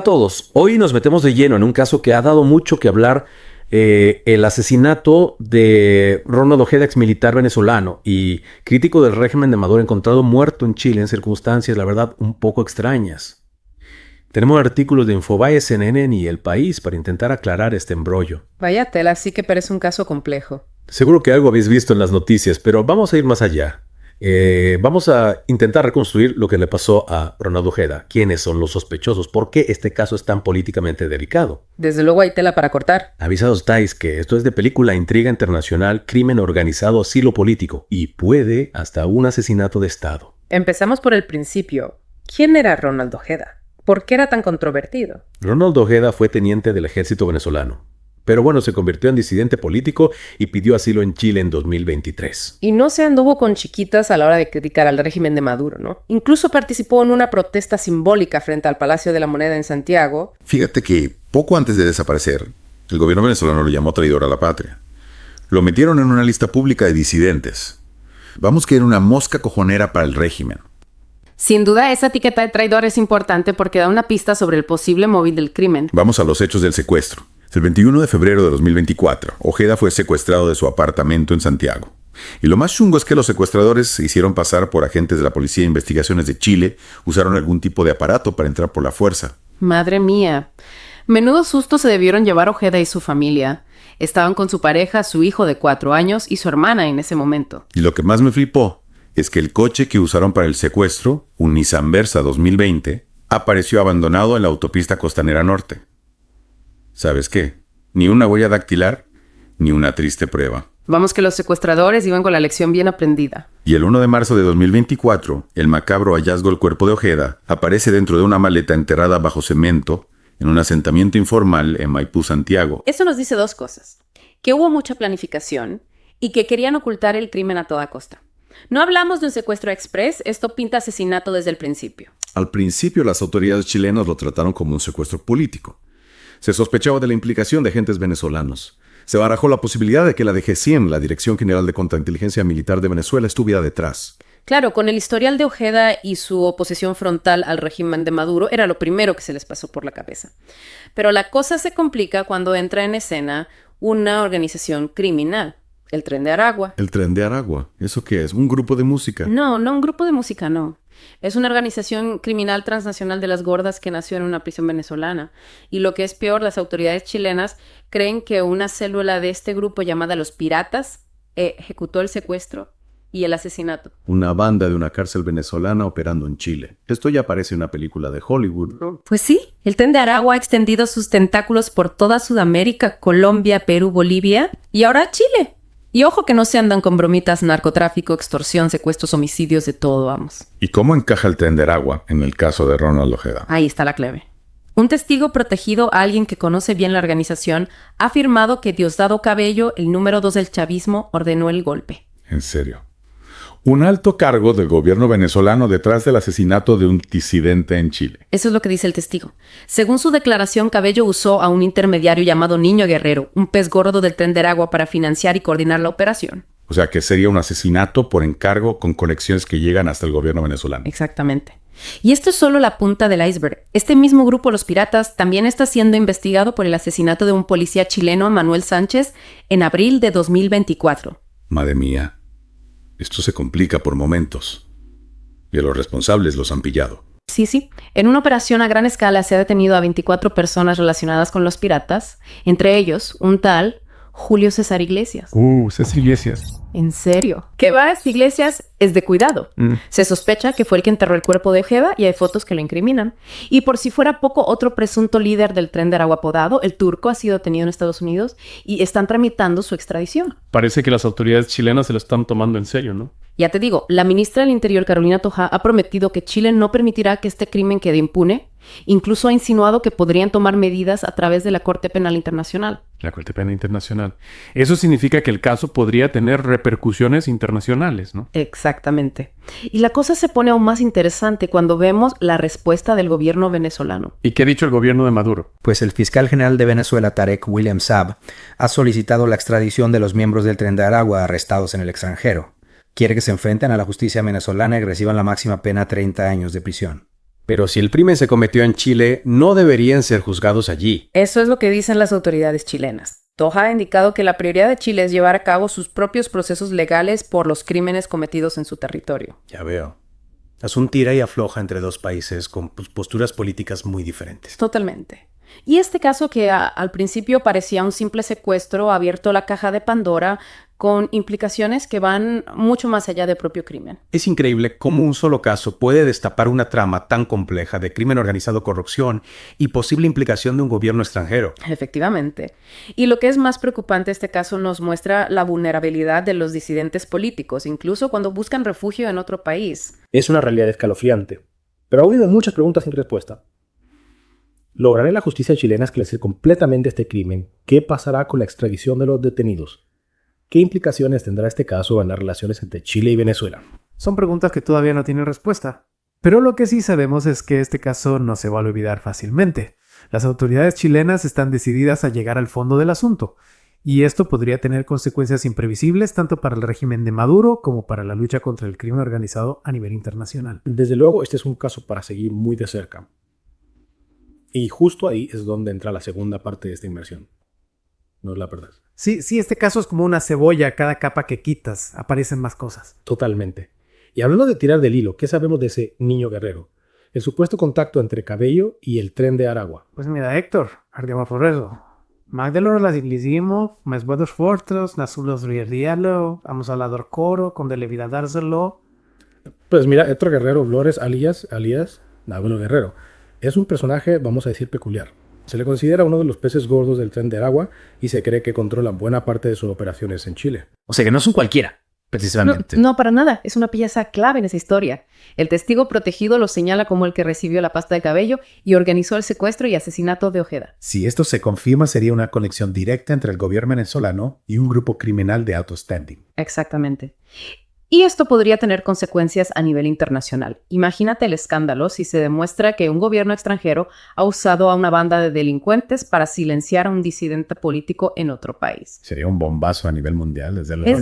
a todos. Hoy nos metemos de lleno en un caso que ha dado mucho que hablar, el asesinato de Ronald Ojeda, ex militar venezolano y crítico del régimen de Maduro, encontrado muerto en Chile en circunstancias, la verdad, un poco extrañas. Tenemos artículos de Infobae, CNN y El País para intentar aclarar este embrollo. Vaya tela, sí que parece un caso complejo. Seguro que algo habéis visto en las noticias, pero vamos a ir más allá. Vamos a intentar reconstruir lo que le pasó a Ronald Ojeda. ¿Quiénes son los sospechosos? ¿Por qué este caso es tan políticamente delicado? Desde luego hay tela para cortar. Avisados estáis que esto es de película, intriga internacional, crimen organizado, asilo político y puede hasta un asesinato de Estado. Empezamos por el principio. ¿Quién era Ronald Ojeda? ¿Por qué era tan controvertido? Ronald Ojeda fue teniente del ejército venezolano. Pero bueno, se convirtió en disidente político y pidió asilo en Chile en 2023. Y no se anduvo con chiquitas a la hora de criticar al régimen de Maduro, ¿no? Incluso participó en una protesta simbólica frente al Palacio de la Moneda en Santiago. Fíjate que poco antes de desaparecer, el gobierno venezolano lo llamó traidor a la patria. Lo metieron en una lista pública de disidentes. Vamos que era una mosca cojonera para el régimen. Sin duda, esa etiqueta de traidor es importante porque da una pista sobre el posible móvil del crimen. Vamos a los hechos del secuestro. El 21 de febrero de 2024, Ojeda fue secuestrado de su apartamento en Santiago. Y lo más chungo es que los secuestradores se hicieron pasar por agentes de la Policía de Investigaciones de Chile, usaron algún tipo de aparato para entrar por la fuerza. Madre mía. Menudo susto se debieron llevar Ojeda y su familia. Estaban con su pareja, su hijo de 4 años y su hermana en ese momento. Y lo que más me flipó es que el coche que usaron para el secuestro, un Nissan Versa 2020, apareció abandonado en la autopista Costanera Norte. ¿Sabes qué? Ni una huella dactilar, ni una triste prueba. Vamos que los secuestradores iban con la lección bien aprendida. Y el 1 de marzo de 2024, el macabro hallazgo del cuerpo de Ojeda aparece dentro de una maleta enterrada bajo cemento en un asentamiento informal en Maipú, Santiago. Eso nos dice 2 cosas. Que hubo mucha planificación y que querían ocultar el crimen a toda costa. No hablamos de un secuestro express, esto pinta asesinato desde el principio. Al principio las autoridades chilenas lo trataron como un secuestro político. Se sospechaba de la implicación de agentes venezolanos. Se barajó la posibilidad de que la DGCIM, la Dirección General de Contrainteligencia Militar de Venezuela, estuviera detrás. Claro, con el historial de Ojeda y su oposición frontal al régimen de Maduro, era lo primero que se les pasó por la cabeza. Pero la cosa se complica cuando entra en escena una organización criminal, el Tren de Aragua. ¿El Tren de Aragua? ¿Eso qué es? ¿Un grupo de música? No, un grupo de música, no. Es una organización criminal transnacional de las gordas que nació en una prisión venezolana. Y lo que es peor, las autoridades chilenas creen que una célula de este grupo llamada Los Piratas ejecutó el secuestro y el asesinato. Una banda de una cárcel venezolana operando en Chile. Esto ya parece una película de Hollywood, ¿no? Pues sí, el Tren de Aragua ha extendido sus tentáculos por toda Sudamérica, Colombia, Perú, Bolivia y ahora Chile. Y ojo que no se andan con bromitas, narcotráfico, extorsión, secuestros, homicidios, de todo, vamos. ¿Y cómo encaja el Tren de Aragua en el caso de Ronald Ojeda? Ahí está la clave. Un testigo protegido, alguien que conoce bien la organización, ha afirmado que Diosdado Cabello, el número 2 del chavismo, ordenó el golpe. ¿En serio? Un alto cargo del gobierno venezolano detrás del asesinato de un disidente en Chile. Eso es lo que dice el testigo. Según su declaración, Cabello usó a un intermediario llamado Niño Guerrero, un pez gordo del Tren de Aragua, para financiar y coordinar la operación. O sea que sería un asesinato por encargo con conexiones que llegan hasta el gobierno venezolano. Exactamente. Y esto es solo la punta del iceberg. Este mismo grupo, Los Piratas, también está siendo investigado por el asesinato de un policía chileno, Manuel Sánchez, en abril de 2024. Madre mía. Esto se complica por momentos. Y a los responsables los han pillado. Sí. En una operación a gran escala se ha detenido a 24 personas relacionadas con los piratas, entre ellos un tal Julio César Iglesias. César Iglesias. ¿En serio? Que va a esta Iglesias es de cuidado. Se sospecha que fue el que enterró el cuerpo de Ojeda y hay fotos que lo incriminan. Y por si fuera poco, otro presunto líder del Tren de Aragua apodado, el Turco, ha sido detenido en Estados Unidos y están tramitando su extradición. Parece que las autoridades chilenas se lo están tomando en serio, ¿no? Ya te digo, la ministra del Interior, Carolina Toja, ha prometido que Chile no permitirá que este crimen quede impune. Incluso ha insinuado que podrían tomar medidas a través de la Corte Penal Internacional. La Corte Penal Internacional. Eso significa que el caso podría tener repercusiones internacionales, ¿no? Exactamente. Y la cosa se pone aún más interesante cuando vemos la respuesta del gobierno venezolano. ¿Y qué ha dicho el gobierno de Maduro? Pues el fiscal general de Venezuela, Tarek William Saab, ha solicitado la extradición de los miembros del Tren de Aragua arrestados en el extranjero. Quiere que se enfrenten a la justicia venezolana y reciban la máxima pena 30 años de prisión. Pero si el crimen se cometió en Chile, no deberían ser juzgados allí. Eso es lo que dicen las autoridades chilenas. Doha ha indicado que la prioridad de Chile es llevar a cabo sus propios procesos legales por los crímenes cometidos en su territorio. Ya veo. Es un tira y afloja entre dos países con posturas políticas muy diferentes. Totalmente. Y este caso que al principio parecía un simple secuestro ha abierto la caja de Pandora con implicaciones que van mucho más allá del propio crimen. Es increíble cómo un solo caso puede destapar una trama tan compleja de crimen organizado, corrupción y posible implicación de un gobierno extranjero. Efectivamente. Y lo que es más preocupante, este caso nos muestra la vulnerabilidad de los disidentes políticos, incluso cuando buscan refugio en otro país. Es una realidad escalofriante, pero aún hay muchas preguntas sin respuesta. ¿Logrará la justicia chilena esclarecer completamente este crimen? ¿Qué pasará con la extradición de los detenidos? ¿Qué implicaciones tendrá este caso en las relaciones entre Chile y Venezuela? Son preguntas que todavía no tienen respuesta. Pero lo que sí sabemos es que este caso no se va a olvidar fácilmente. Las autoridades chilenas están decididas a llegar al fondo del asunto, y esto podría tener consecuencias imprevisibles tanto para el régimen de Maduro como para la lucha contra el crimen organizado a nivel internacional. Desde luego, este es un caso para seguir muy de cerca. Y justo ahí es donde entra la segunda parte de esta inversión. No es la verdad. Sí, este caso es como una cebolla, cada capa que quitas aparecen más cosas. Totalmente. Y hablando de tirar del hilo, ¿qué sabemos de ese niño guerrero? El supuesto contacto entre Cabello y el tren de Aragua. Pues mira, Héctor, andiamo por eso. Magdalor las iglesimo, mas buenos fortros, nasulos riedialo, vamos a hablar coro, con debida dárselo. Pues mira, Héctor Guerrero Flores, alias Nabuelo Guerrero, es un personaje, vamos a decir, peculiar. Se le considera uno de los peces gordos del tren de Aragua y se cree que controla buena parte de sus operaciones en Chile. O sea que no es un cualquiera, precisamente. No, para nada. Es una pieza clave en esa historia. El testigo protegido lo señala como el que recibió la pasta de cabello y organizó el secuestro y asesinato de Ojeda. Si esto se confirma, sería una conexión directa entre el gobierno venezolano y un grupo criminal de alto standing. Exactamente. Y esto podría tener consecuencias a nivel internacional. Imagínate el escándalo si se demuestra que un gobierno extranjero ha usado a una banda de delincuentes para silenciar a un disidente político en otro país. Sería un bombazo a nivel mundial, desde luego.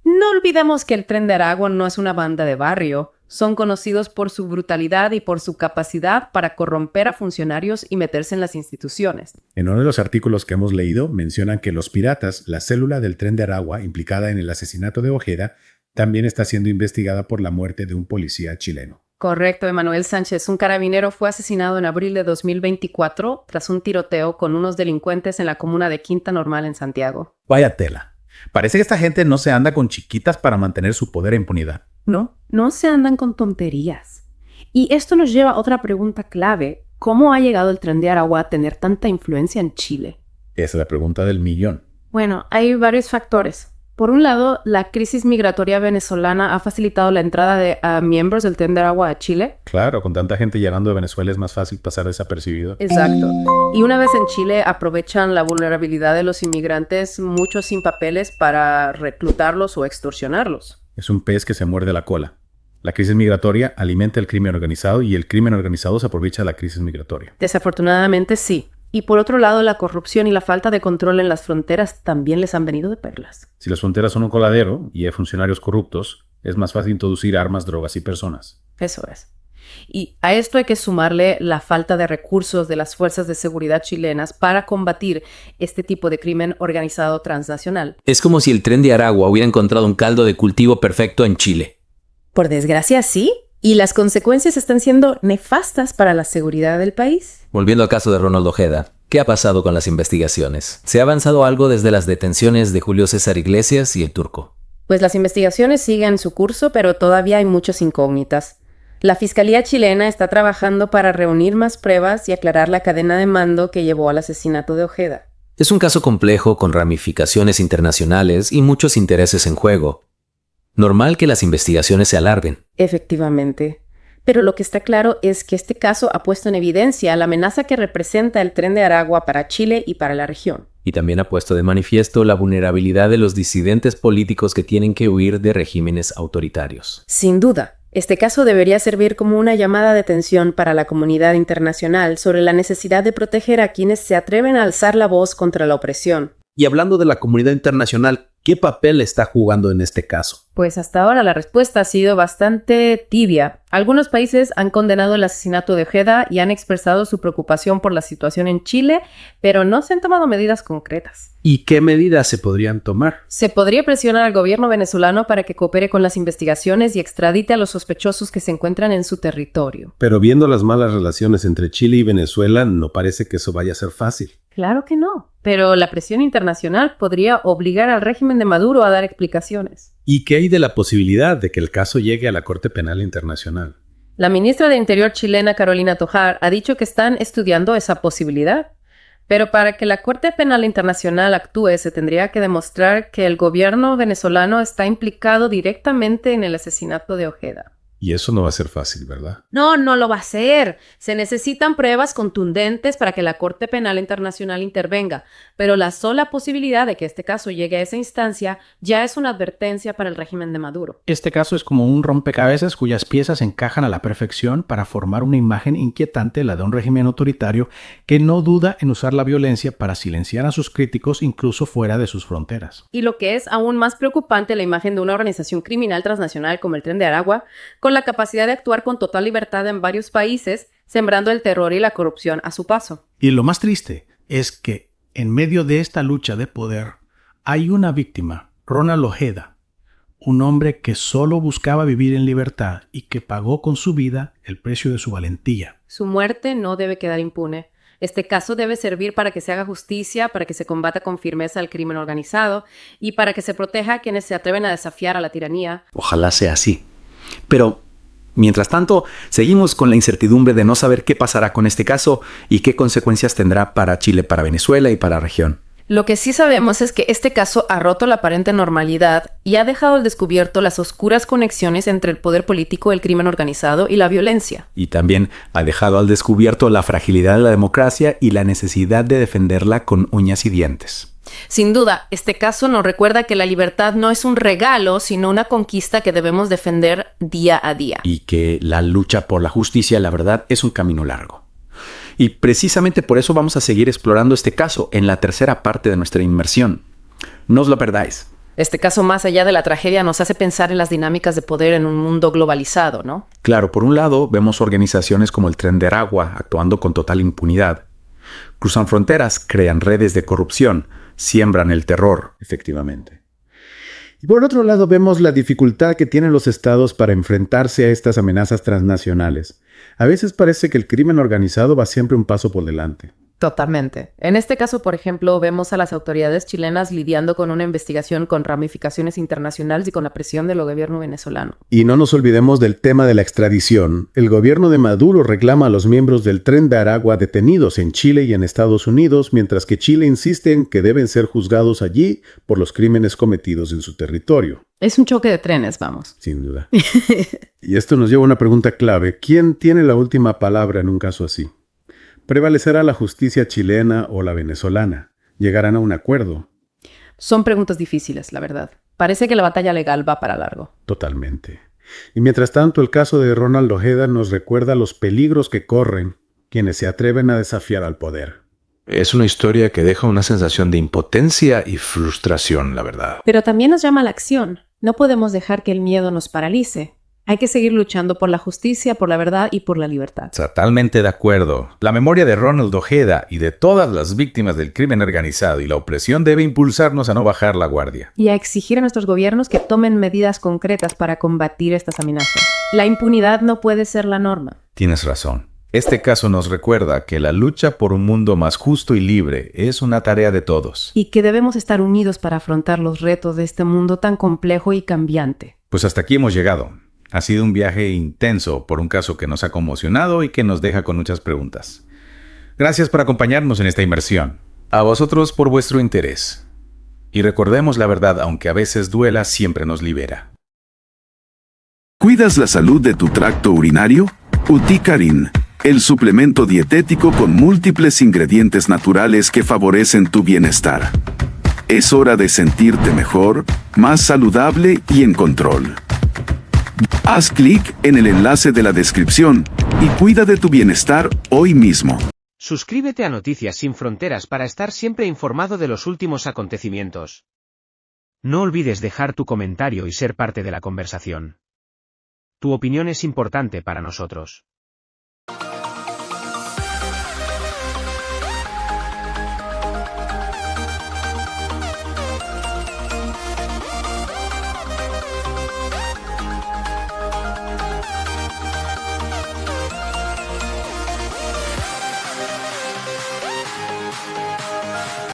No olvidemos que el Tren de Aragua no es una banda de barrio. Son conocidos por su brutalidad y por su capacidad para corromper a funcionarios y meterse en las instituciones. En uno de los artículos que hemos leído mencionan que los piratas, la célula del Tren de Aragua implicada en el asesinato de Ojeda, también está siendo investigada por la muerte de un policía chileno. Correcto, Emanuel Sánchez. Un carabinero fue asesinado en abril de 2024 tras un tiroteo con unos delincuentes en la comuna de Quinta Normal en Santiago. Vaya tela. Parece que esta gente no se anda con chiquitas para mantener su poder e impunidad. No se andan con tonterías. Y esto nos lleva a otra pregunta clave. ¿Cómo ha llegado el Tren de Aragua a tener tanta influencia en Chile? Esa es la pregunta del millón. Bueno, hay varios factores. Por un lado, la crisis migratoria venezolana ha facilitado la entrada de miembros del Tren de Aragua a Chile. Claro, con tanta gente llegando de Venezuela es más fácil pasar desapercibido. Exacto. Y una vez en Chile aprovechan la vulnerabilidad de los inmigrantes, muchos sin papeles, para reclutarlos o extorsionarlos. Es un pez que se muerde la cola. La crisis migratoria alimenta el crimen organizado y el crimen organizado se aprovecha de la crisis migratoria. Desafortunadamente sí. Y por otro lado, la corrupción y la falta de control en las fronteras también les han venido de perlas. Si las fronteras son un coladero y hay funcionarios corruptos, es más fácil introducir armas, drogas y personas. Eso es. Y a esto hay que sumarle la falta de recursos de las fuerzas de seguridad chilenas para combatir este tipo de crimen organizado transnacional. Es como si el Tren de Aragua hubiera encontrado un caldo de cultivo perfecto en Chile. Por desgracia, sí. Y las consecuencias están siendo nefastas para la seguridad del país. Volviendo al caso de Ronald Ojeda, ¿qué ha pasado con las investigaciones? ¿Se ha avanzado algo desde las detenciones de Julio César Iglesias y el Turco? Pues las investigaciones siguen su curso, pero todavía hay muchas incógnitas. La Fiscalía chilena está trabajando para reunir más pruebas y aclarar la cadena de mando que llevó al asesinato de Ojeda. Es un caso complejo con ramificaciones internacionales y muchos intereses en juego. Normal que las investigaciones se alarguen. Efectivamente. Pero lo que está claro es que este caso ha puesto en evidencia la amenaza que representa el Tren de Aragua para Chile y para la región. Y también ha puesto de manifiesto la vulnerabilidad de los disidentes políticos que tienen que huir de regímenes autoritarios. Sin duda, este caso debería servir como una llamada de atención para la comunidad internacional sobre la necesidad de proteger a quienes se atreven a alzar la voz contra la opresión. Y hablando de la comunidad internacional, ¿Qué papel está jugando en este caso? Pues hasta ahora la respuesta ha sido bastante tibia. Algunos países han condenado el asesinato de Ojeda y han expresado su preocupación por la situación en Chile, pero no se han tomado medidas concretas. ¿Y qué medidas se podrían tomar? Se podría presionar al gobierno venezolano para que coopere con las investigaciones y extradite a los sospechosos que se encuentran en su territorio. Pero viendo las malas relaciones entre Chile y Venezuela, no parece que eso vaya a ser fácil. Claro que no, pero la presión internacional podría obligar al régimen de Maduro a dar explicaciones. ¿Y qué hay de la posibilidad de que el caso llegue a la Corte Penal Internacional? La ministra de Interior chilena, Carolina Tojar, ha dicho que están estudiando esa posibilidad. Pero para que la Corte Penal Internacional actúe, se tendría que demostrar que el gobierno venezolano está implicado directamente en el asesinato de Ojeda. Y eso no va a ser fácil, ¿verdad? No, no lo va a hacer. Se necesitan pruebas contundentes para que la Corte Penal Internacional intervenga, pero la sola posibilidad de que este caso llegue a esa instancia ya es una advertencia para el régimen de Maduro. Este caso es como un rompecabezas cuyas piezas encajan a la perfección para formar una imagen inquietante, la de un régimen autoritario que no duda en usar la violencia para silenciar a sus críticos incluso fuera de sus fronteras. Y lo que es aún más preocupante, la imagen de una organización criminal transnacional como el Tren de Aragua, con la capacidad de actuar con total libertad en varios países, sembrando el terror y la corrupción a su paso. Y lo más triste es que en medio de esta lucha de poder hay una víctima, Ronald Ojeda, un hombre que solo buscaba vivir en libertad y que pagó con su vida el precio de su valentía. Su muerte no debe quedar impune. Este caso debe servir para que se haga justicia, para que se combata con firmeza el crimen organizado y para que se proteja a quienes se atreven a desafiar a la tiranía. Ojalá sea así. Pero, mientras tanto, seguimos con la incertidumbre de no saber qué pasará con este caso y qué consecuencias tendrá para Chile, para Venezuela y para la región. Lo que sí sabemos es que este caso ha roto la aparente normalidad y ha dejado al descubierto las oscuras conexiones entre el poder político, el crimen organizado y la violencia. Y también ha dejado al descubierto la fragilidad de la democracia y la necesidad de defenderla con uñas y dientes. Sin duda, este caso nos recuerda que la libertad no es un regalo, sino una conquista que debemos defender día a día. Y que la lucha por la justicia, la verdad, es un camino largo. Y precisamente por eso vamos a seguir explorando este caso en la tercera parte de nuestra inmersión. No os lo perdáis. Este caso, más allá de la tragedia, nos hace pensar en las dinámicas de poder en un mundo globalizado, ¿no? Claro, por un lado, vemos organizaciones como el Tren de Aragua actuando con total impunidad. Cruzan fronteras, crean redes de corrupción, siembran el terror. Efectivamente. Y por otro lado vemos la dificultad que tienen los estados para enfrentarse a estas amenazas transnacionales. A veces parece que el crimen organizado va siempre un paso por delante. Totalmente. En este caso, por ejemplo, vemos a las autoridades chilenas lidiando con una investigación con ramificaciones internacionales y con la presión del gobierno venezolano. Y no nos olvidemos del tema de la extradición. El gobierno de Maduro reclama a los miembros del Tren de Aragua detenidos en Chile y en Estados Unidos, mientras que Chile insiste en que deben ser juzgados allí por los crímenes cometidos en su territorio. Es un choque de trenes, vamos. Sin duda. Y esto nos lleva a una pregunta clave. ¿Quién tiene la última palabra en un caso así? ¿Prevalecerá la justicia chilena o la venezolana? ¿Llegarán a un acuerdo? Son preguntas difíciles, la verdad. Parece que la batalla legal va para largo. Totalmente. Y mientras tanto, el caso de Ronald Ojeda nos recuerda los peligros que corren quienes se atreven a desafiar al poder. Es una historia que deja una sensación de impotencia y frustración, la verdad. Pero también nos llama a la acción. No podemos dejar que el miedo nos paralice. Hay que seguir luchando por la justicia, por la verdad y por la libertad. Totalmente de acuerdo. La memoria de Ronald Ojeda y de todas las víctimas del crimen organizado y la opresión debe impulsarnos a no bajar la guardia. Y a exigir a nuestros gobiernos que tomen medidas concretas para combatir estas amenazas. La impunidad no puede ser la norma. Tienes razón. Este caso nos recuerda que la lucha por un mundo más justo y libre es una tarea de todos. Y que debemos estar unidos para afrontar los retos de este mundo tan complejo y cambiante. Pues hasta aquí hemos llegado. Ha sido un viaje intenso por un caso que nos ha conmocionado y que nos deja con muchas preguntas. Gracias por acompañarnos en esta inmersión. A vosotros por vuestro interés. Y recordemos la verdad, aunque a veces duela, siempre nos libera. ¿Cuidas la salud de tu tracto urinario? Uticarin, el suplemento dietético con múltiples ingredientes naturales que favorecen tu bienestar. Es hora de sentirte mejor, más saludable y en control. Haz clic en el enlace de la descripción y cuida de tu bienestar hoy mismo. Suscríbete a Noticias Sin Fronteras para estar siempre informado de los últimos acontecimientos. No olvides dejar tu comentario y ser parte de la conversación. Tu opinión es importante para nosotros.